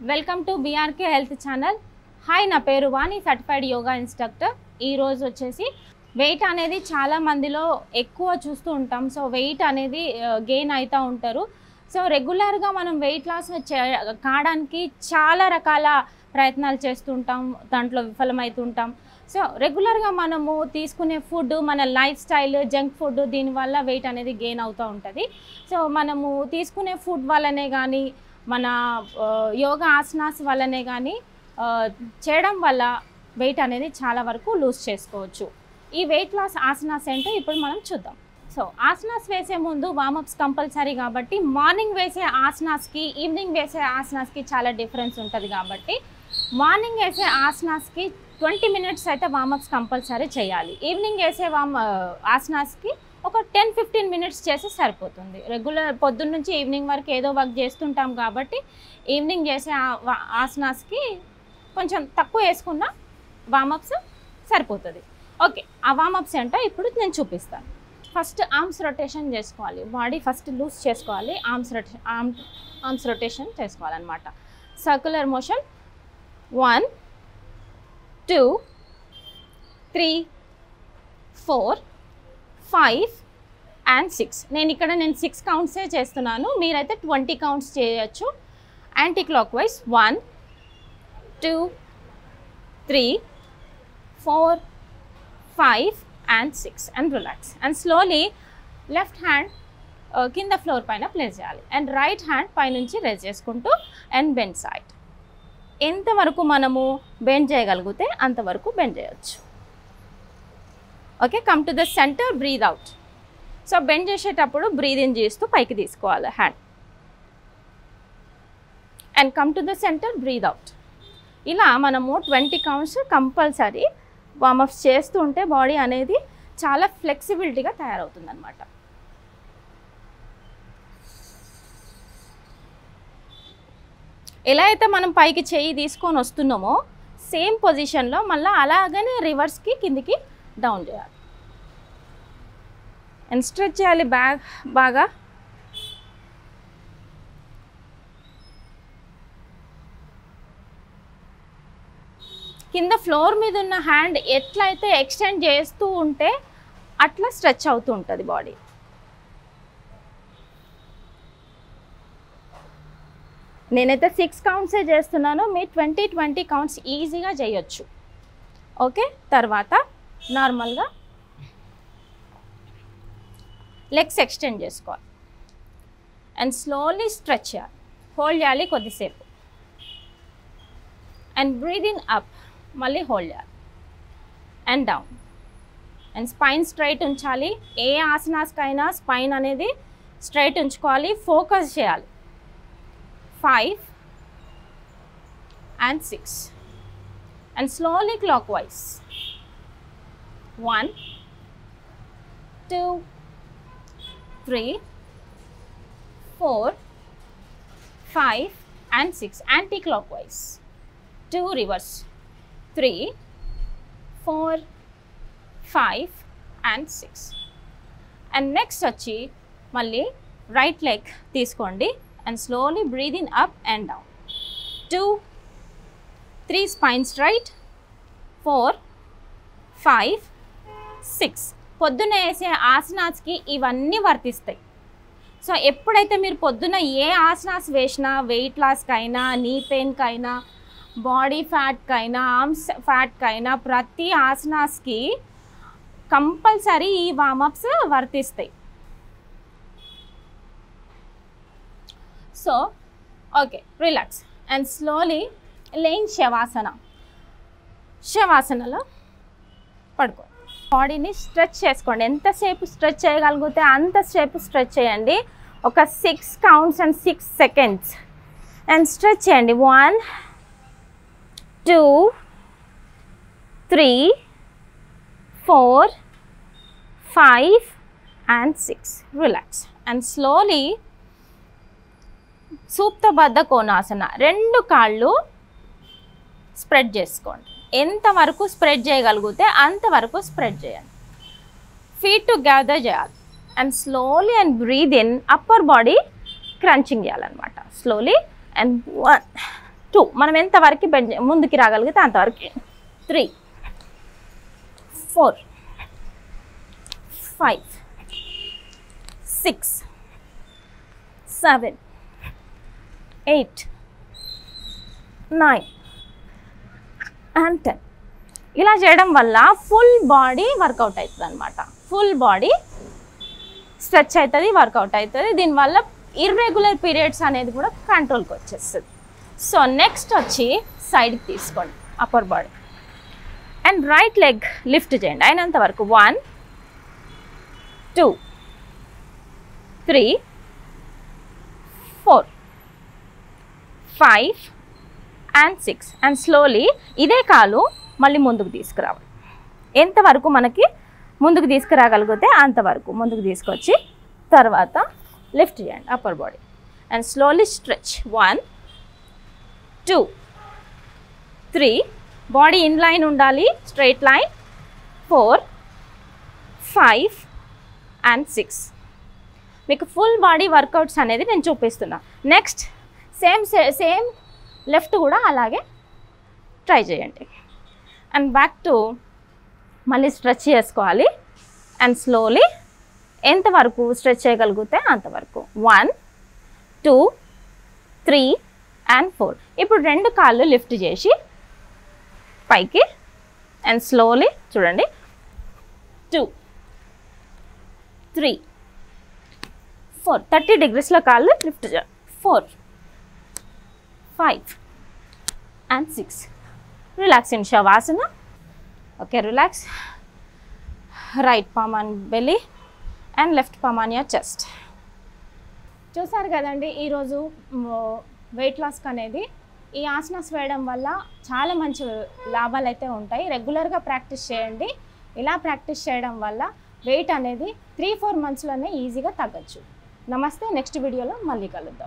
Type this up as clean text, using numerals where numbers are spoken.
Welcome to BRK health channel. Hi, నా పేరు వాణి, certified yoga instructor. ఈరోజు వచ్చేసి వెయిట్ అనేది చాలా మందిలో ఎక్కువ చూస్తూ ఉంటాం. సో వెయిట్ అనేది గెయిన్ అవుతూ ఉంటారు. సో రెగ్యులర్గా మనం వెయిట్ లాస్ కావడానికి చాలా రకాల ప్రయత్నాలు చేస్తుంటాం, దాంట్లో విఫలమవుతుంటాం. సో రెగ్యులర్గా మనము తీసుకునే ఫుడ్, మన లైఫ్ స్టైల్, జంక్ ఫుడ్, దీనివల్ల వెయిట్ అనేది గెయిన్ అవుతూ ఉంటుంది. సో మనము తీసుకునే ఫుడ్ వల్లనే కానీ, మన యోగా ఆసనాస్ వల్లనే కానీ చేయడం వల్ల వెయిట్ అనేది చాలా వరకు లూజ్ చేసుకోవచ్చు. ఈ వెయిట్ లాస్ ఆసనాస్ ఏంటో ఇప్పుడు మనం చూద్దాం. సో ఆసనాస్ వేసే ముందు వార్మప్స్ కంపల్సరీ కాబట్టి, మార్నింగ్ వేసే ఆసనాస్కి ఈవినింగ్ వేసే ఆసనాస్కి చాలా డిఫరెన్స్ ఉంటుంది. కాబట్టి మార్నింగ్ వేసే ఆసనాస్కి 20 minutes అయితే వార్మప్స్ కంపల్సరీ చేయాలి. ఈవినింగ్ వేసే ఆసనాస్కి ఒక 10-15 minutes చేసి సరిపోతుంది. రెగ్యులర్ పొద్దున్న నుంచి ఈవినింగ్ వరకు ఏదో వర్క్ చేస్తుంటాం కాబట్టి ఈవినింగ్ చేసే ఆసనాస్కి కొంచెం తక్కువ వేసుకున్న వార్మప్స్ సరిపోతుంది. ఓకే, ఆ వార్మప్స్ ఏంటో ఇప్పుడు నేను చూపిస్తాను. ఫస్ట్ ఆర్మ్స్ రొటేషన్ చేసుకోవాలి. బాడీ ఫస్ట్ లూజ్ చేసుకోవాలి. ఆర్మ్స్ రొటేషన్ చేసుకోవాలన్నమాట. Circular motion 1 2 3 4 5 and 6. నేను 6 కౌంట్సే చేస్తున్నాను. మీరైతే 20 కౌంట్స్ చేయొచ్చు. Anti clock wise 1 2 3 4 5 and 6 and relax. And slowly left hand కింద ఫ్లోర్ పైన ప్లేస్ చేయాలి అండ్ రైట్ హ్యాండ్ పైనుంచి రేజ్ చేసుకుంటూ అండ్ బెండ్ సైడ్. ఎంతవరకు మనము బెండ్ చేయగలిగితే అంతవరకు బెండ్ చేయొచ్చు. Okay, come to the centre, breathe out. So bend చేసేటప్పుడు బ్రీద్ ఇన్ చేస్తూ పైకి తీసుకోవాలి hand and come to the centre, breathe out. ఇలా మనము 20 కౌంట్స్ కంపల్సరీ వార్మప్స్ చేస్తూ ఉంటే బాడీ అనేది చాలా ఫ్లెక్సిబిలిటీగా తయారవుతుంది అన్నమాట. ఎలా అయితే మనం పైకి చేయి తీసుకొని వస్తున్నామో సేమ్ పొజిషన్లో మళ్ళీ అలాగనే రివర్స్కి కిందికి డౌన్ చేయాలి అండ్ స్ట్రెచ్ చేయాలి బాగా. కింద ఫ్లోర్ మీద ఉన్న హ్యాండ్ ఎట్లయితే ఎక్స్టెండ్ చేస్తూ ఉంటే అట్లా స్ట్రెచ్ అవుతూ ఉంటుంది బాడీ. నేనైతే 6 కౌంట్సే చేస్తున్నాను. మీరు 20 కౌంట్స్ ఈజీగా చేయొచ్చు. ఓకే, తర్వాత నార్మల్గా లెగ్స్ ఎక్స్టెండ్ చేసుకోవాలి అండ్ స్లోలీ స్ట్రెచ్ చేయాలి. హోల్డ్ చేయాలి కొద్దిసేపు అండ్ బ్రీద్ ఇన్ అప్, మళ్ళీ హోల్డ్ చేయాలి and down and spine straight ఉంచాలి. ఏ ఆసనాస్కైనా స్పైన్ అనేది స్ట్రైట్ ఉంచుకోవాలి, ఫోకస్ చేయాలి. 5 and 6 and slowly clockwise 1 2 3 4 5 and 6 anti-clockwise 2 reverse 3 4 5 and 6 and next వచ్చి మళ్ళీ రైట్ లెగ్ తీసుకోండి and slowly breathe in up and down. 2 3 spine straight 4 5 6. పొద్దున వేసే ఆసనాస్కి ఇవన్నీ వర్తిస్తాయి. సో ఎప్పుడైతే మీరు పొద్దున ఏ ఆసనాస్ వేసినా, వెయిట్ లాస్కైనా, నీ పెయిన్కైనా, బాడీ ఫ్యాట్కైనా, ఆర్మ్స్ ఫ్యాట్కైనా, ప్రతి ఆసనాస్కి కంపల్సరీ ఈ వార్మప్స్ వర్తిస్తాయి. So okay, relax and slowly laying శవాసనలో పడుకో. బాడీని స్ట్రెచ్ చేసుకోండి. ఎంతసేపు స్ట్రెచ్ చేయగలిగితే అంతసేపు స్ట్రెచ్ చేయండి. ఒక 6 counts and 6 seconds and stretch చేయండి. 1 2 3 4 5 and 6. రిలాక్స్ అండ్ స్లోలీ సూప్తబద్ధ కోణాసన. 2 కాళ్ళు స్ప్రెడ్ చేసుకోండి. ఎంతవరకు స్ప్రెడ్ చేయగలిగితే అంతవరకు స్ప్రెడ్ చేయండి. ఫీట్ టుగెదర్ చేయాలి and slowly and breathe in, upper body crunching చేయాలన్నమాట. స్లోలీ అండ్ 1 2 మనం ఎంతవరకు బెండ్ ముందుకి రాగలిగితే అంతవరకు 3 4 5 6 7 8 9 and 10 ఇలా చేయడం వల్ల ఫుల్ బాడీ వర్కౌట్ అవుతుంది అనమాట. ఫుల్ బాడీ స్ట్రెచ్ అవుతుంది, వర్కౌట్ అవుతుంది. దీనివల్ల ఇర్రెగ్యులర్ పీరియడ్స్ అనేది కూడా కంట్రోల్కి వచ్చేస్తుంది. సో నెక్స్ట్ వచ్చి సైడ్కి తీసుకోండి upper body and right leg lift చేయండి అయినంత వరకు 1 2 3 4 5 and 6 అండ్ స్లోలీ ఇదే కాలు మళ్ళీ ముందుకు తీసుకురావాలి. ఎంతవరకు మనకి ముందుకు తీసుకురాగలిగితే అంతవరకు ముందుకు తీసుకొచ్చి తర్వాత లిఫ్ట్ చేయండి upper body and slowly stretch 1 2 3 body in line ఉండాలి, స్ట్రైట్ లైన్ 4 5 and 6 మీకు ఫుల్ బాడీ వర్కౌట్స్ అనేది నేను చూపిస్తున్నా. నెక్స్ట్ సేమ్ లెఫ్ట్ కూడా అలాగే ట్రై చేయండి అండ్ బ్యాక్ టు మళ్ళీ స్ట్రెచ్ చేసుకోవాలి అండ్ స్లోలీ ఎంతవరకు స్ట్రెచ్ చేయగలిగితే అంతవరకు 1 2 3 and 4. ఇప్పుడు 2 కాళ్ళు లిఫ్ట్ చేసి పైకి అండ్ స్లోలీ చూడండి 2 3 4 30 degreesలో కాళ్ళు లిఫ్ట్ చేయాలి 4 5 and 6. Relax in Shavasana. Okay, relax. Right palm on belly and left palm on your chest. చూసారు కదండి ఈరోజు వెయిట్ లాస్కి అనేది ఈ ఆసనాస్ వేయడం వల్ల చాలా మంచి లాభాలు అయితే ఉంటాయి. రెగ్యులర్గా ప్రాక్టీస్ చేయండి. ఇలా ప్రాక్టీస్ చేయడం వల్ల వెయిట్ అనేది 3-4 monthsలోనే ఈజీగా తగ్గచ్చు. నమస్తే, నెక్స్ట్ వీడియోలో మళ్ళీ కలుద్దాం.